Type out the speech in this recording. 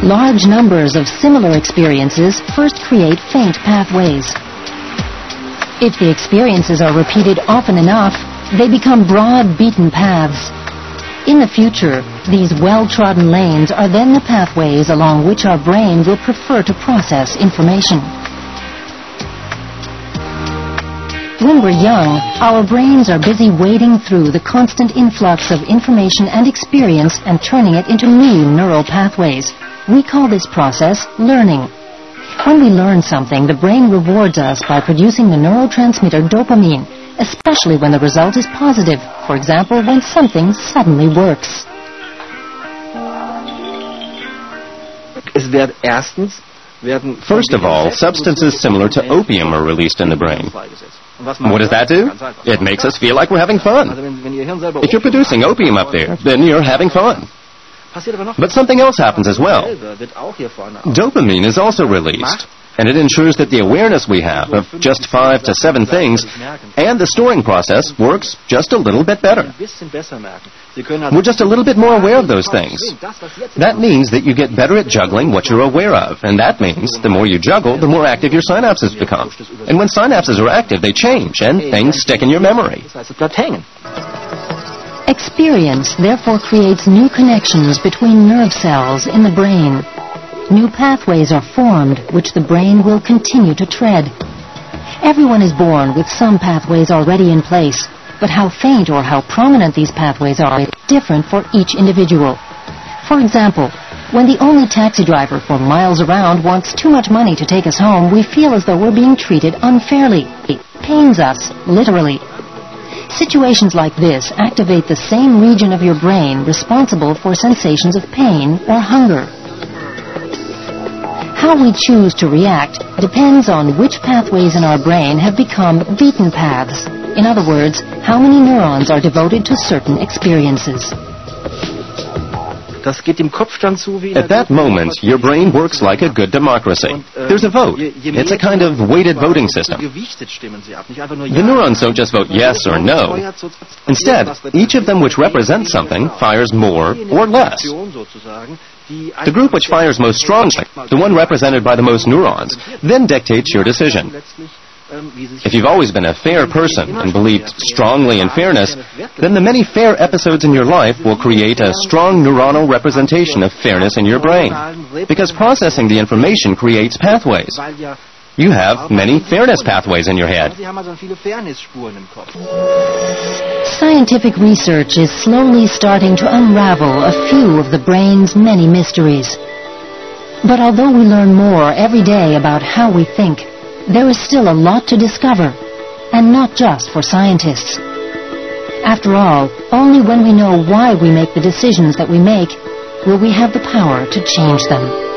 Large numbers of similar experiences first create faint pathways. If the experiences are repeated often enough, they become broad, beaten paths. In the future, these well-trodden lanes are then the pathways along which our brain will prefer to process information. When we're young, our brains are busy wading through the constant influx of information and experience and turning it into new neural pathways. We call this process learning. When we learn something, the brain rewards us by producing the neurotransmitter dopamine, especially when the result is positive, for example, when something suddenly works. First of all, substances similar to opium are released in the brain. What does that do? It makes us feel like we're having fun. If you're producing opium up there, then you're having fun. But something else happens as well. Dopamine is also released, and it ensures that the awareness we have of just 5 to 7 things and the storing process works just a little bit better. We're just a little bit more aware of those things. That means that you get better at juggling what you're aware of, and that means the more you juggle, the more active your synapses become. And when synapses are active, they change, and things stick in your memory. Experience therefore creates new connections between nerve cells in the brain. New pathways are formed, which the brain will continue to tread. Everyone is born with some pathways already in place, but how faint or how prominent these pathways are is different for each individual. For example, when the only taxi driver for miles around wants too much money to take us home, we feel as though we're being treated unfairly. It pains us, literally. Situations like this activate the same region of your brain responsible for sensations of pain or hunger. How we choose to react depends on which pathways in our brain have become beaten paths. In other words, how many neurons are devoted to certain experiences. At that moment, your brain works like a good democracy. There's a vote. It's a kind of weighted voting system. The neurons don't just vote yes or no. Instead, each of them which represents something fires more or less. The group which fires most strongly, the one represented by the most neurons, then dictates your decision. If you've always been a fair person and believed strongly in fairness, then the many fair episodes in your life will create a strong neuronal representation of fairness in your brain, because processing the information creates pathways. You have many fairness pathways in your head. Scientific research is slowly starting to unravel a few of the brain's many mysteries. But although we learn more every day about how we think, there is still a lot to discover, and not just for scientists. After all, only when we know why we make the decisions that we make will we have the power to change them.